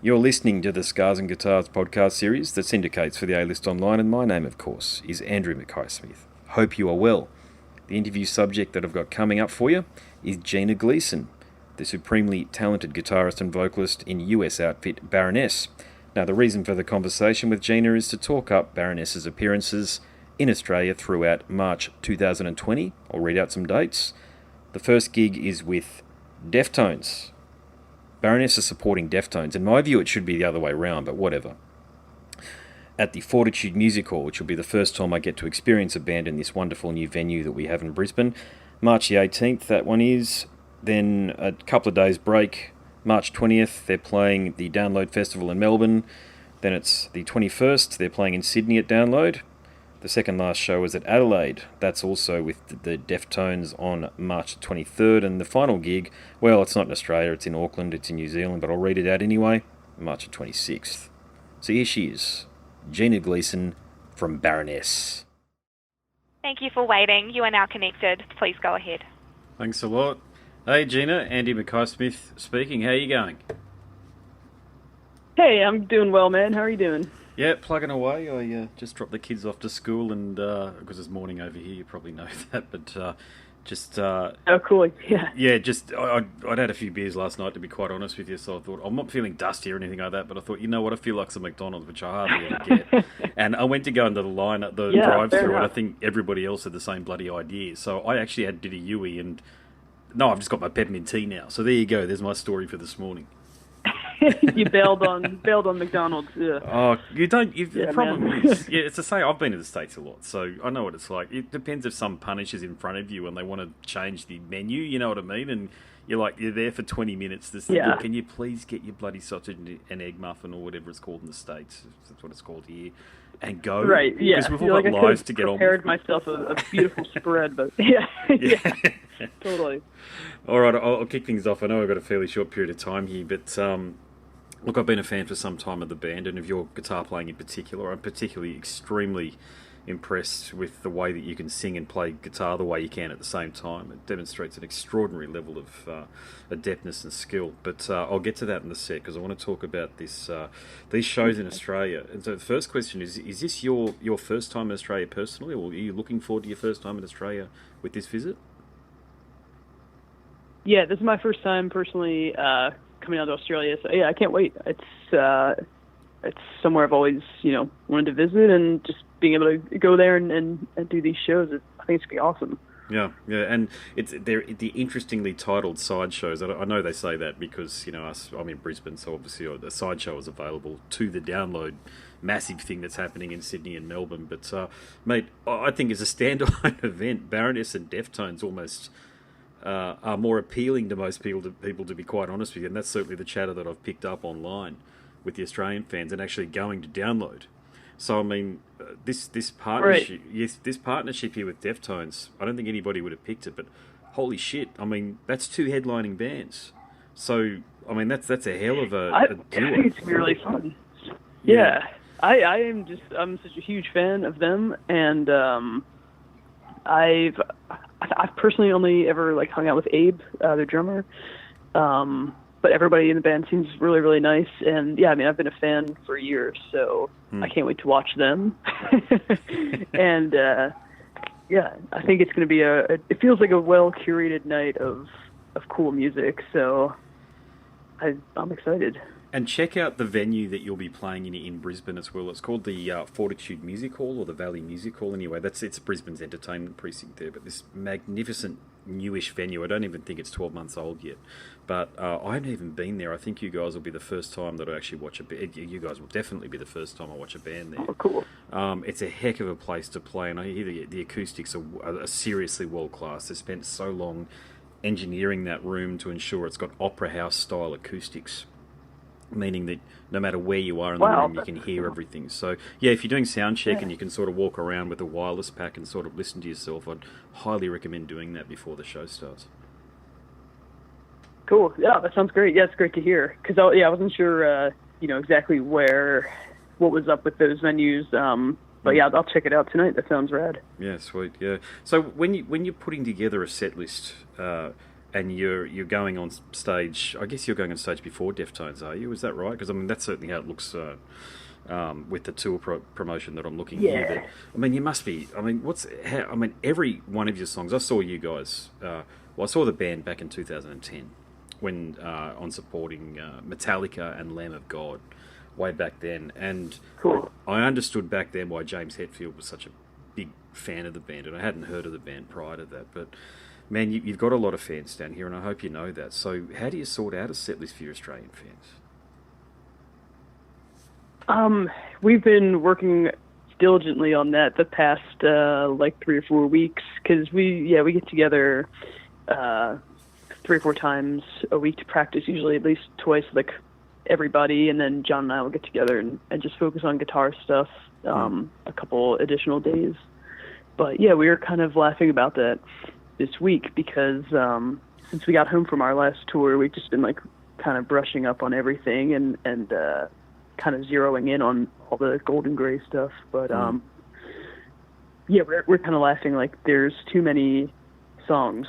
You're listening to the Scars and Guitars podcast series that syndicates for the A-List Online, and my name, of course, is Andrew Mackay-Smith. Hope you are well. The interview subject that I've got coming up for you is Gina Gleason, the supremely talented guitarist and vocalist in US outfit Baroness. Now, the reason for the conversation with Gina is to talk up Baroness's appearances in Australia throughout March 2020. I'll read out some dates. The first gig is with Deftones. Baroness is supporting Deftones. In my view, it should be the other way around, but whatever. At the Fortitude Music Hall, which will be the first time I get to experience a band in this wonderful new venue that we have in Brisbane. March the 18th, that one is. Then a couple of days break. March 20th, they're playing the Download Festival in Melbourne. Then it's the 21st, they're playing in Sydney at Download. The second last show is at Adelaide. That's also with the Deftones on March 23rd. And the final gig, well, it's not in Australia, it's in Auckland, it's in New Zealand, but I'll read it out anyway, March 26th. So here she is, Gina Gleason from Baroness. Thank you for waiting. You are now connected. Please go ahead. Thanks a lot. Hey Gina, Andy Mackay-Smith speaking. How are you going? Hey, I'm doing well, man. How are you doing? Yeah, plugging away. I just dropped the kids off to school, and because it's morning over here, you probably know that. But just oh, cool. Yeah. Yeah, just I'd had a few beers last night, to be quite honest with you. So I thought I'm not feeling dusty or anything like that. But I thought, you know what, I feel like some McDonald's, which I hardly ever get. And I went to go into the line at the drive-through, and I think everybody else had the same bloody idea. So I actually did a Yui, and no, I've just got my peppermint tea now. So there you go. There's my story for this morning. You bailed on McDonald's. Yeah. Oh, you don't. The problem man. is, yeah, it's to say I've been to the States a lot, so I know what it's like. It depends if some punish is in front of you and they want to change the menu. You know what I mean? And you're there for 20 minutes. Look, can you please get your bloody sausage and egg muffin or whatever it's called in the States? That's what it's called here. And go. Right. Yeah. Because we've all got lives to get on with. I prepared myself a beautiful spread, but yeah. Totally. All right, I'll kick things off. I know I've got a fairly short period of time here, but look, I've been a fan for some time of the band and of your guitar playing in particular. I'm particularly extremely impressed with the way that you can sing and play guitar the way you can at the same time. It demonstrates an extraordinary level of adeptness and skill. But I'll get to that in a sec, because I want to talk about these shows in Australia. And so the first question is this your first time in Australia personally, or are you looking forward to your first time in Australia with this visit? Yeah, this is my first time personally coming out to Australia, so yeah, I can't wait. It's somewhere I've always, wanted to visit, and just being able to go there and do these shows, I think it's gonna be awesome. Yeah, and they're the interestingly titled sideshows. I know they say that because I'm in Brisbane, so obviously the sideshow is available to the Download massive thing that's happening in Sydney and Melbourne. But mate, I think as a standalone event, Baroness and Deftones almost are more appealing to most people, to be quite honest with you, and that's certainly the chatter that I've picked up online with the Australian fans and actually going to Download. So I mean, this partnership, right. Yes, this partnership here with Deftones, I don't think anybody would have picked it, but holy shit! I mean, that's two headlining bands. So I mean, that's a hell of a I duo. think it's gonna be really fun. Yeah. I'm such a huge fan of them, and I've personally only ever hung out with Abe, their drummer, but everybody in the band seems really, really nice. And yeah, I mean, I've been a fan for years, so I can't wait to watch them. And yeah, I think it's going to be it feels like a well curated night of cool music. So I'm excited. And check out the venue that you'll be playing in Brisbane as well. It's called the Fortitude Music Hall, or the Valley Music Hall. Anyway, it's Brisbane's entertainment precinct there. But this magnificent newish venue. I don't even think it's 12 months old yet. But I haven't even been there. I think you guys will be the first time that I actually watch a band. You guys will definitely be the first time I watch a band there. Oh, cool. It's a heck of a place to play, and I hear the acoustics are seriously world class. They spent so long engineering that room to ensure it's got opera house style acoustics, meaning that no matter where you are in the room, you can hear everything. So, yeah, if you're doing sound check and you can sort of walk around with a wireless pack and sort of listen to yourself, I'd highly recommend doing that before the show starts. Cool. Yeah, that sounds great. Yeah, it's great to hear. Because, I wasn't sure, exactly what was up with those venues. But yeah, I'll check it out tonight. That sounds rad. Yeah, sweet. Yeah. So when you're putting together a set list, and you're going on stage. I guess you're going on stage before Deftones, are you? Is that right? Because I mean, that's certainly how it looks with the tour promotion that I'm looking here. But I mean, you must be. I mean, every one of your songs. I saw you guys. I saw the band back in 2010 when on supporting Metallica and Lamb of God way back then, and Cool. I understood back then why James Hetfield was such a big fan of the band, and I hadn't heard of the band prior to that. But man, you've got a lot of fans down here, and I hope you know that. So how do you sort out a set list for your Australian fans? We've been working diligently on that the past 3 or 4 weeks, because we get together 3 or 4 times a week to practice, usually at least twice, like everybody, and then John and I will get together and just focus on guitar stuff a couple additional days. But yeah, we were kind of laughing about that this week because since we got home from our last tour, we've just been like kind of brushing up on everything and kind of zeroing in on all the Golden Grey stuff. But yeah, we're kind of laughing like there's too many songs.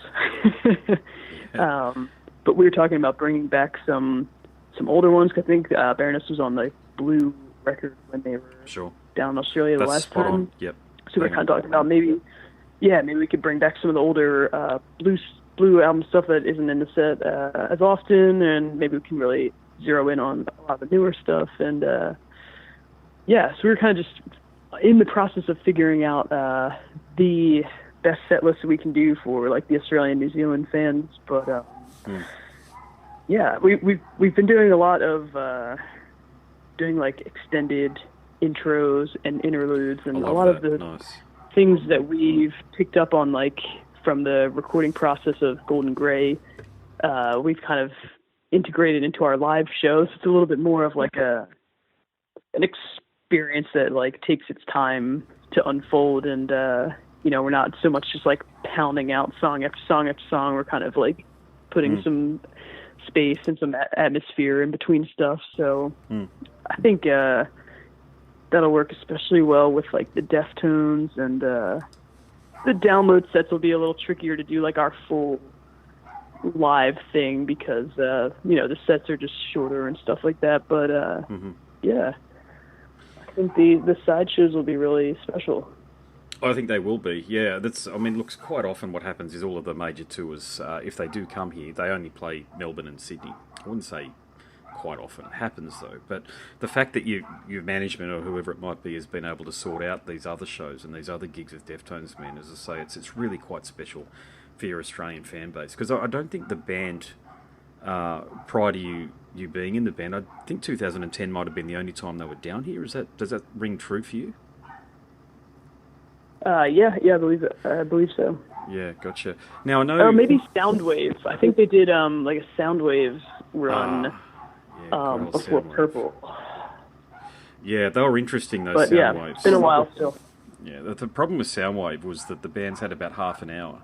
But we were talking about bringing back some older ones. I think Baroness was on the Blue record when they were down in Australia the last time. On. Yep. So we're kind of talking about maybe we could bring back some of the older Blue album stuff that isn't in the set as often, and maybe we can really zero in on a lot of the newer stuff. And so we're kind of just in the process of figuring out the best set list that we can do for like the Australian, New Zealand fans. But we've been doing a lot of doing like extended intros and interludes, and a lot of the things that we've picked up on like from the recording process of Golden Grey, we've kind of integrated into our live shows. It's a little bit more of like an experience that like takes its time to unfold, and we're not so much just like pounding out song after song after song. We're kind of like putting some space and some atmosphere in between stuff. So I think that'll work especially well with like the Deftones, and the download sets will be a little trickier to do like our full live thing because the sets are just shorter and stuff like that. But I think the side shows will be really special. I think they will be. Yeah, looks quite often what happens is all of the major tours, if they do come here, they only play Melbourne and Sydney. I wouldn't say quite often. It happens though. But the fact that your management or whoever it might be has been able to sort out these other shows and these other gigs with Deftones, man, as I say, it's really quite special for your Australian fan base. Because I don't think the band, prior to you being in the band, I think 2010 might have been the only time they were down here. Does that ring true for you? I believe so. Yeah, gotcha. Now I know. Maybe Soundwave. I think they did like a Soundwave run before Soundwave. Purple. Yeah, they were interesting, those but Soundwaves. It's been a while still. Yeah, the problem with Soundwave was that the bands had about half an hour,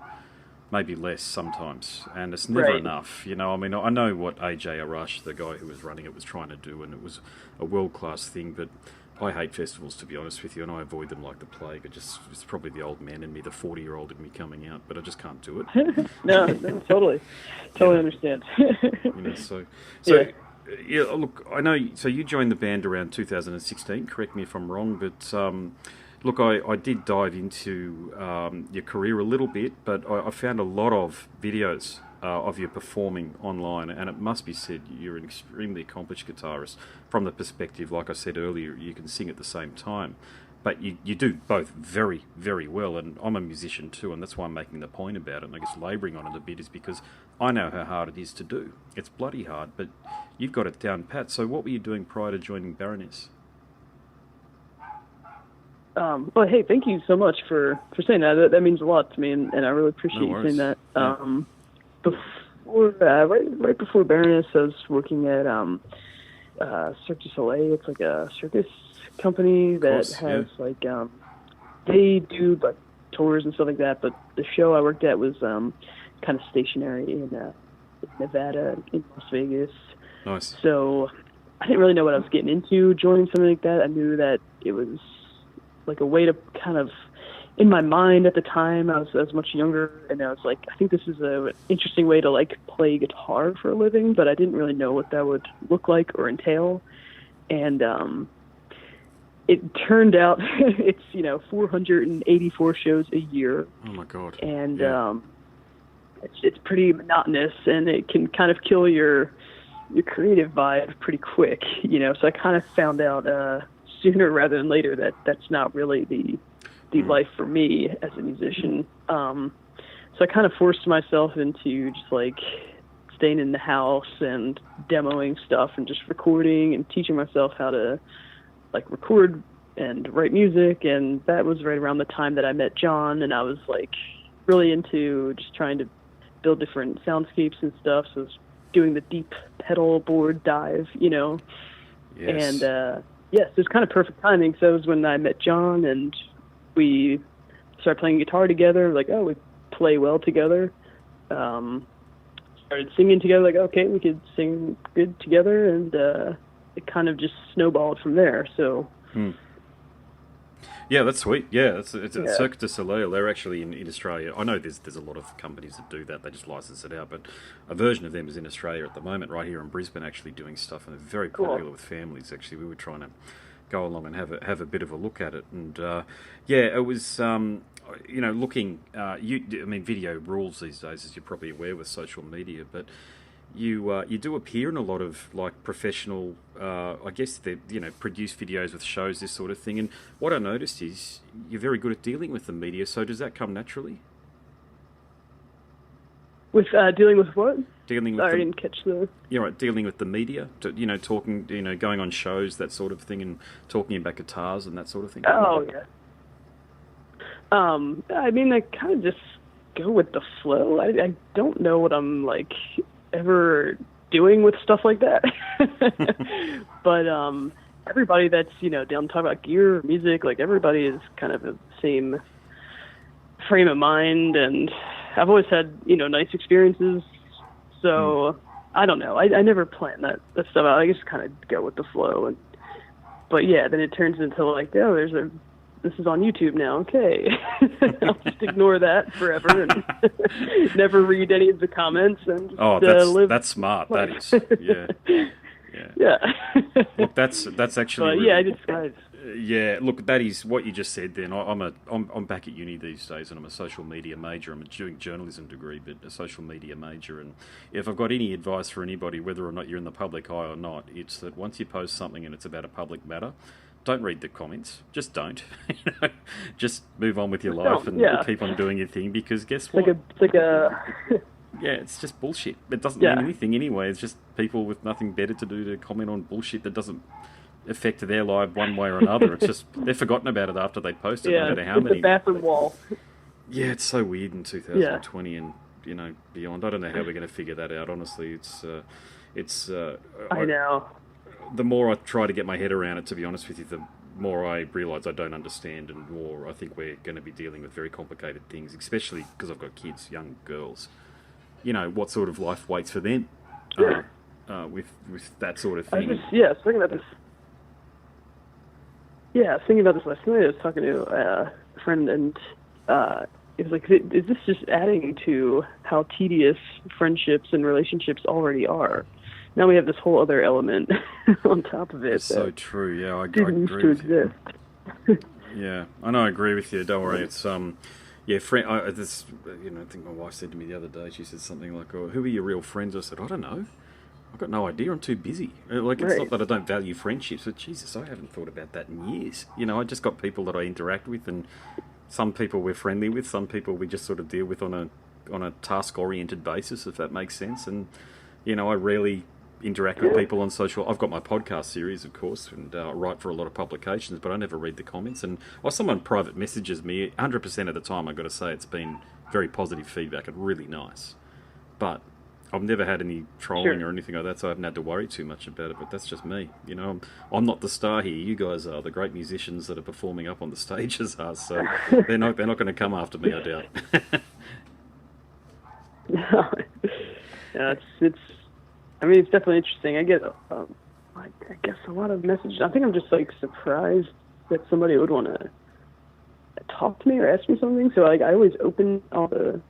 maybe less sometimes, and it's never enough. I mean, I know what AJ Arash, the guy who was running it, was trying to do, and it was a world-class thing, but I hate festivals, to be honest with you, and I avoid them like the plague. It's probably the old man in me, the 40-year-old in me coming out, but I just can't do it. No, totally understand. Look, I know. So you joined the band around 2016. Correct me if I'm wrong, but look, I did dive into your career a little bit, but I found a lot of videos of you performing online, and it must be said you're an extremely accomplished guitarist from the perspective, like I said earlier, you can sing at the same time, but you do both very, very well, and I'm a musician too, and that's why I'm making the point about it, and I guess labouring on it a bit is because I know how hard it is to do. It's bloody hard, but you've got it down pat. So what were you doing prior to joining Baroness? Well, hey, thank you so much for saying that. That means a lot to me, and I really appreciate you saying that. Right before Baroness, I was working at Cirque du Soleil. It's like a circus company that has they do like tours and stuff like that. But the show I worked at was kind of stationary in Nevada, in Las Vegas. Nice. So I didn't really know what I was getting into joining something like that. I knew that it was like a way to kind of in my mind at the time, I was much younger, and I was like, I think this is a interesting way to like play guitar for a living, but I didn't really know what that would look like or entail. And it turned out it's 484 shows a year. Oh my God! And it's pretty monotonous, and it can kind of kill your creative vibe pretty quick. So I kind of found out sooner rather than later that that's not really the life for me as a musician. So I kind of forced myself into just like staying in the house and demoing stuff and just recording and teaching myself how to like record and write music. And that was right around the time that I met John, and I was like really into just trying to build different soundscapes and stuff. So I was doing the deep pedal board dive, Yes. And yes, it was kind of perfect timing. So it was when I met John, and we started playing guitar together. Like, oh, we play well together. Started singing together. Like, okay, we could sing good together, and it kind of just snowballed from there. So. Yeah, that's sweet. Yeah, it's Cirque du Soleil. They're actually in Australia. I know there's a lot of companies that do that. They just license it out, but a version of them is in Australia at the moment, right here in Brisbane, actually doing stuff, and they're very popular with families. Actually, we were trying to go along and have a bit of a look at it, and it was looking. Video rules these days, as you're probably aware with social media, but. You do appear in a lot of like professional, I guess they produce videos with shows, this sort of thing. And what I noticed is you're very good at dealing with the media. So does that come naturally? With dealing with what? Dealing with I didn't catch the. Yeah, right. Dealing with the media, talking, going on shows, that sort of thing, and talking about guitars and that sort of thing. Oh yeah. I kind of just go with the flow. I don't know what I'm like ever doing with stuff like that. But everybody that's down to talk about gear or music, like everybody is kind of the same frame of mind, and I've always had nice experiences, so I don't know, I never plan that stuff out. I just kind of go with the flow, but yeah, then it turns into like, oh, this is on YouTube now. Okay. I'll just ignore that forever and never read any of the comments. And that's smart. That is. Yeah. Yeah. Look, that's actually. Really, I just. Yeah. Look, that is what you just said. Then I'm back at uni these days, and I'm a social media major. I'm doing journalism degree, but a social media major. And if I've got any advice for anybody, whether or not you're in the public eye or not, it's that once you post something and it's about a public matter, don't read the comments. Just don't. Just move on with your life and keep on doing your thing. Because guess what? Yeah, it's just bullshit. It doesn't mean anything anyway. It's just people with nothing better to do to comment on bullshit that doesn't affect their life one way or another. It's just they've forgotten about it after they post it. No matter how many. The bathroom wall. Yeah, it's so weird in 2020 and beyond. I don't know how we're going to figure that out. Honestly, I know. The more I try to get my head around it, to be honest with you, the more I realise I don't understand, and more I think we're going to be dealing with very complicated things, especially because I've got kids, young girls. What sort of life waits for them with that sort of thing. Thinking about this. Yeah, thinking about this last night. I was talking to a friend, and it was like, is this just adding to how tedious friendships and relationships already are? Now we have this whole other element on top of it. It's so true. Yeah, I agree with you. Yeah, I know. I agree with you. Don't worry. It's I think my wife said to me the other day. She said something like, "Oh, who are your real friends?" I said, "I don't know. I've got no idea. I'm too busy. Like, it's not that I don't value friendships, but Jesus, I haven't thought about that in years. I just got people that I interact with, and some people we're friendly with, some people we just sort of deal with on a task-oriented basis, if that makes sense. And I rarely interact with people on social. I've got my podcast series, of course, and I write for a lot of publications, but I never read the comments. And someone private messages me, 100% of the time, I've got to say it's been very positive feedback and really nice. But I've never had any trolling or anything like that, so I haven't had to worry too much about it. But that's just me. I'm not the star here. You guys are. The great musicians that are performing up on the stages are. So they're not going to come after me, I doubt. It's definitely interesting. I get, I guess, a lot of messages. I think I'm just like surprised that somebody would want to talk to me or ask me something. So like I always open all the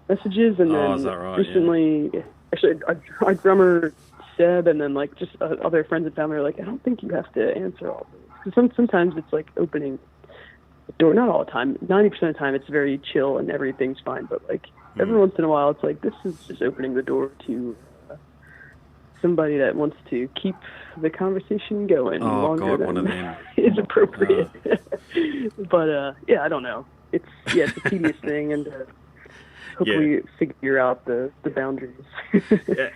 messages, and then is that right? recently, actually, our drummer Seb, and then like just other friends and family are like, I don't think you have to answer all those, because sometimes it's like opening the door. Not all the time. 90% of the time, it's very chill and everything's fine. But like every once in a while, it's like this is just opening the door to somebody that wants to keep the conversation going longer than one of them is appropriate. But yeah, I don't know. It's a tedious thing, and hopefully figure out the boundaries.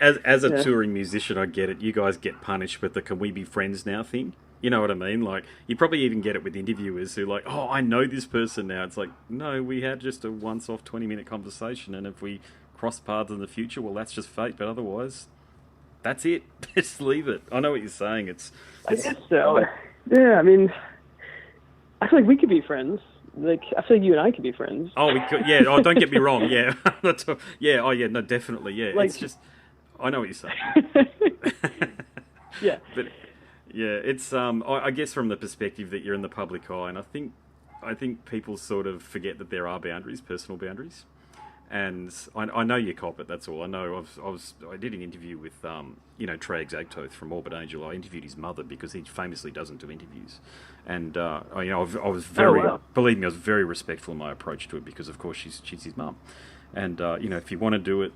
as a touring musician, I get it. You guys get punished with the "can we be friends now" thing. You know what I mean? Like, you probably even get it with interviewers who are like, oh, I know this person now. It's like, no, we had just a once-off 20-minute conversation, and if we cross paths in the future, well, that's just fate. But otherwise, that's it. Just leave it. I know what you're saying. I guess so. Yeah, I mean, I feel like we could be friends. Like, I feel like you and I could be friends. Oh, we could. Yeah. Oh, don't get me wrong. Yeah. Yeah. Oh, yeah. No, definitely. Yeah. Like, it's just, I know what you're saying. Yeah. But yeah, it's I guess from the perspective that you're in the public eye, and I think people sort of forget that there are boundaries, personal boundaries. And I know you cop it. That's all. I know. I did an interview with Trey Exagtoth from Orbit Angel. I interviewed his mother because he famously doesn't do interviews, and I was very believe me, I was very respectful in my approach to it because of course she's his mum, and if you want to do it,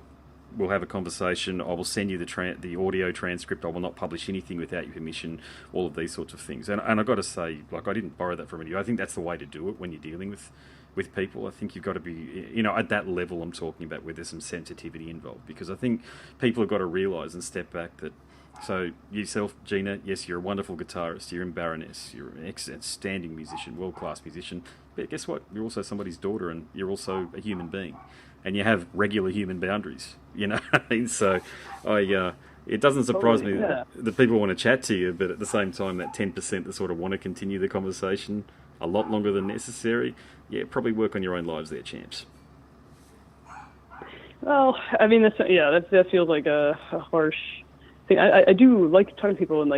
we'll have a conversation. I will send you the audio transcript. I will not publish anything without your permission. All of these sorts of things. And I've got to say, like, I didn't borrow that from you. I think that's the way to do it when you're dealing with people. I think you've got to be, at that level I'm talking about, where there's some sensitivity involved, because I think people have got to realise and step back that, so yourself, Gina, yes, you're a wonderful guitarist, you're in Baroness, you're an outstanding musician, world-class musician, but guess what? You're also somebody's daughter, and you're also a human being, and you have regular human boundaries, So it doesn't surprise me that people want to chat to you, but at the same time, that 10% that sort of want to continue the conversation a lot longer than necessary, probably work on your own lives there, champs. Well, I mean, that feels like a harsh thing. I do like talking to people, and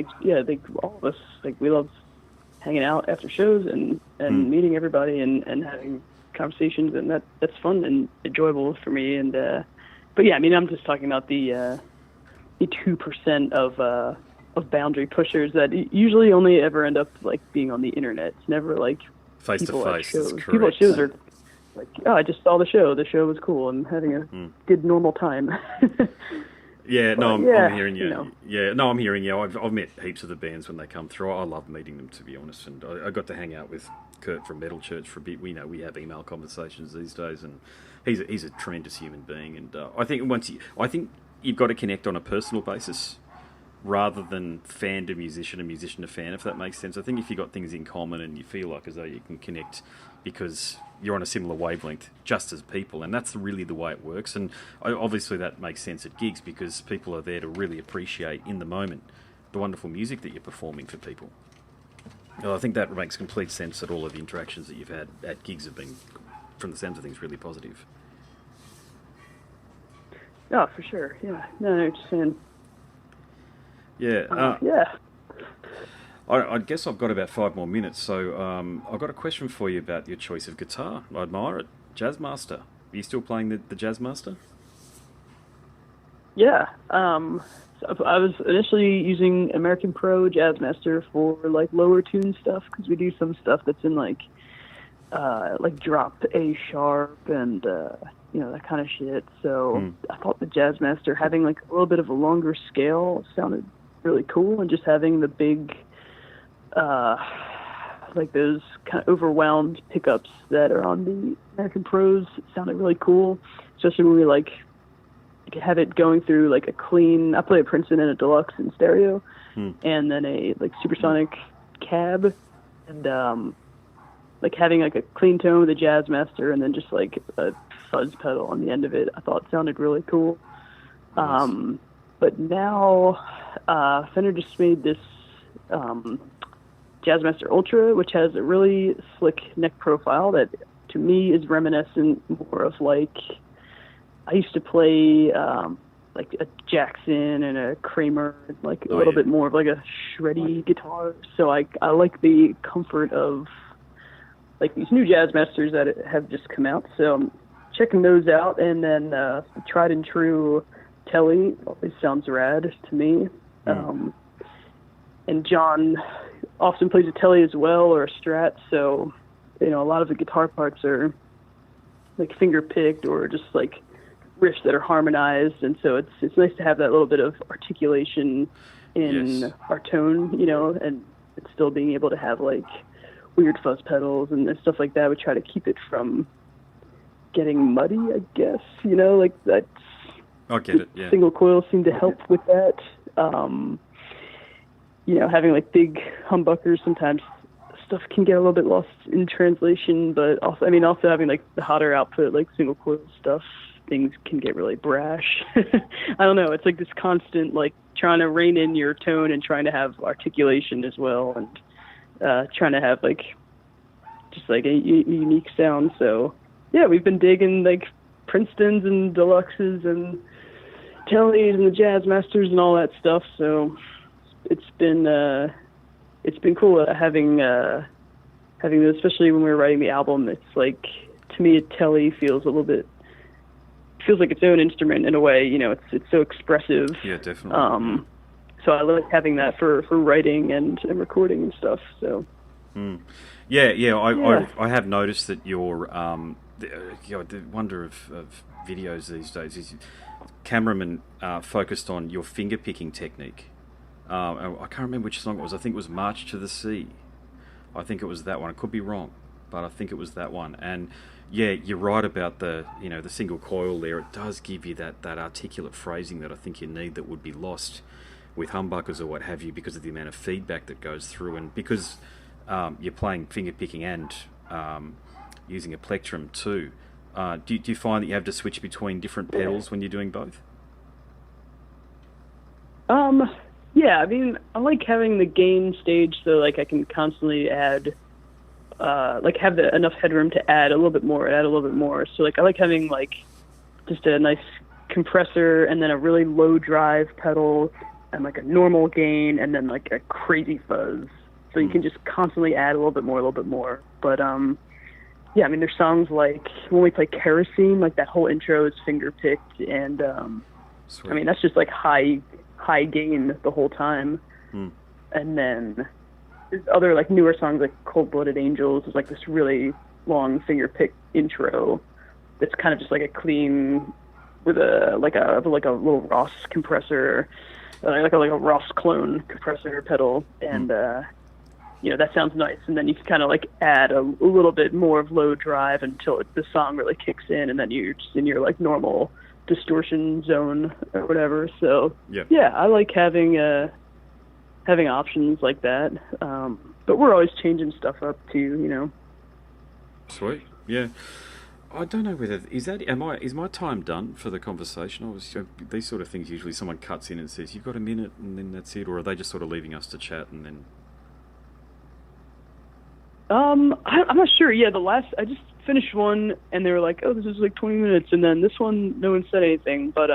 all of us, we love hanging out after shows and meeting everybody and having conversations, and that's fun and enjoyable for me. And but yeah, I mean, I'm just talking about the 2% of boundary pushers that usually only ever end up being on the internet. It's never face to face. People at shows are like, oh, I just saw the show. The show was cool. I'm having a good normal time. Yeah, no, I'm hearing you. Yeah, no, I'm hearing you. I've met heaps of the bands when they come through. I love meeting them, to be honest. And I got to hang out with Kurt from Metal Church for a bit. We have email conversations these days, and he's a tremendous human being. And I think you've got to connect on a personal basis, rather than fan to musician and musician to fan, if that makes sense. I think if you've got things in common and you feel like as though you can connect because you're on a similar wavelength just as people, and that's really the way it works. And obviously that makes sense at gigs because people are there to really appreciate in the moment the wonderful music that you're performing for people. I think that makes complete sense that all of the interactions that you've had at gigs have been, from the sounds of things, really positive. Oh, for sure. Yeah. No, just saying. Yeah. Yeah. I guess I've got about 5 more minutes, so I've got a question for you about your choice of guitar. I admire it. Jazzmaster. Are you still playing the Jazzmaster? Yeah. So I was initially using American Pro Jazzmaster for lower tune stuff, because we do some stuff that's in drop A sharp and that kind of shit. So I thought the Jazzmaster, having a little bit of a longer scale, sounded really cool, and just having the big those kind of overwhelmed pickups that are on the American Pros sounded really cool, especially when we have it going through a clean. I play a Princeton and a Deluxe in stereo, and then a supersonic cab, and having a clean tone with a Jazzmaster, and then just a fuzz pedal on the end of it, I thought sounded really cool. Nice. But now Fender just made this Jazzmaster Ultra, which has a really slick neck profile that to me is reminiscent more of I used to play a Jackson and a Kramer, a little bit more of a shreddy guitar. So I like the comfort of like these new jazz masters that have just come out. So I'm checking those out, and then tried and true Telly always sounds rad to me. And John often plays a Telly as well, or a Strat, so a lot of the guitar parts are like finger picked or just like riffs that are harmonized, and so it's nice to have that little bit of articulation in our tone, and it's still being able to have like weird fuzz pedals and stuff like that. We try to keep it from getting muddy, I guess, like that's. I get it, yeah. Single coils seem to help with that. Having like big humbuckers, sometimes stuff can get a little bit lost in translation, but also having like the hotter output, like single coil stuff, things can get really brash. I don't know. It's like this constant, like trying to rein in your tone and trying to have articulation as well, and trying to have like just like a unique sound. So yeah, we've been digging like Princetons and Deluxes and Tellys and the Jazz Masters and all that stuff. So it's been cool having those, especially when we were writing the album. It's like, to me, a Telly feels like its own instrument in a way. It's so expressive. Yeah, definitely. So I like having that for writing and recording and stuff. So. I have noticed that your the wonder of videos these days is cameramen focused on your finger picking technique. I can't remember which song it was. I think it was March to the Sea. I think it was that one. I could be wrong, but I think it was that one. And yeah, you're right about the single coil there. It does give you that articulate phrasing that I think you need, that would be lost with humbuckers or what have you, because of the amount of feedback that goes through, and because you're playing finger picking and using a plectrum too. Do you find that you have to switch between different pedals when you're doing both? Yeah, I like having the gain stage so like I can constantly add, have enough headroom to add a little bit more. So like I like having like just a nice compressor and then a really low drive pedal and like a normal gain and then like a crazy fuzz. So you can just constantly add a little bit more. But there's songs like when we play Kerosene, like that whole intro is finger picked, and that's just like high gain the whole time. And then there's other like newer songs like Cold Blooded Angels is like this really long finger pick intro that's kind of just like a clean with a little Ross compressor, like a Ross clone compressor pedal, and that sounds nice. And then you can kind of like add a little bit more of low drive until the song really kicks in, and then you're just in your like normal distortion zone or whatever. So yeah, I like having options like that. But we're always changing stuff up too, Sweet. Yeah. I don't know whether is my time done for the conversation? These sort of things usually someone cuts in and says, "You've got a minute," and then that's it, or are they just sort of leaving us to chat and then? I'm not sure. Yeah, I just finished one, and they were like, "Oh, this is like 20 minutes," and then this one, no one said anything. But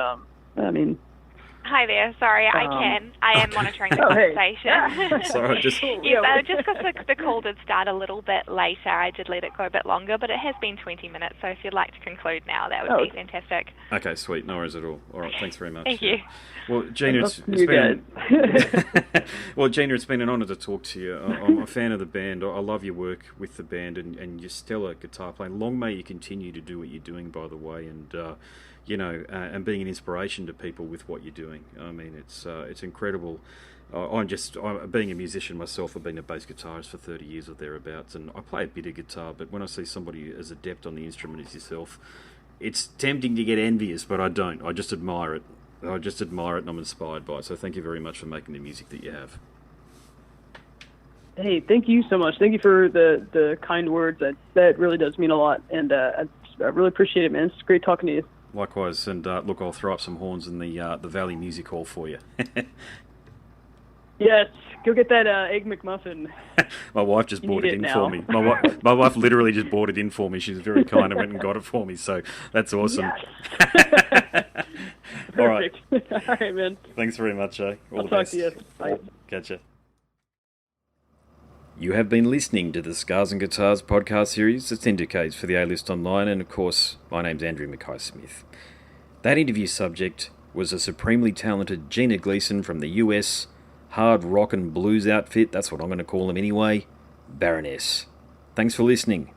Hi there. Sorry, I am monitoring the conversation. Hey. Sorry, just just because the call did start a little bit later, I did let it go a bit longer, but it has been 20 minutes. So if you'd like to conclude now, that would be fantastic. Okay, sweet. No worries at all. All right, thanks very much. Thank you. Well, Gina, it's been an honour to talk to you. I'm a fan of the band. I love your work with the band and your stellar guitar playing. Long may you continue to do what you're doing, by the way, and and being an inspiration to people with what you're doing. It's incredible. Being a musician myself, I've been a bass guitarist for 30 years or thereabouts, and I play a bit of guitar, but when I see somebody as adept on the instrument as yourself, it's tempting to get envious, but I don't. I just admire it. And I'm inspired by it. So thank you very much for making the music that you have. Hey, thank you so much. Thank you for the kind words. That really does mean a lot, and I really appreciate it, man. It's great talking to you. Likewise, and look, I'll throw up some horns in the Valley Music Hall for you. Yes, go get that Egg McMuffin. My wife just bought it in for me. My wife literally just bought it in for me. She was very kind and went and got it for me, so that's awesome. Yes. All right. All right, man. Thanks very much, eh? All I'll the talk best. to you. Bye. Catch ya. You have been listening to the Scars and Guitars podcast series that syndicates for the A-List Online, and of course, my name's Andrew Mackay-Smith. That interview subject was a supremely talented Gina Gleason from the US hard rock and blues outfit, that's what I'm going to call them anyway, Baroness. Thanks for listening.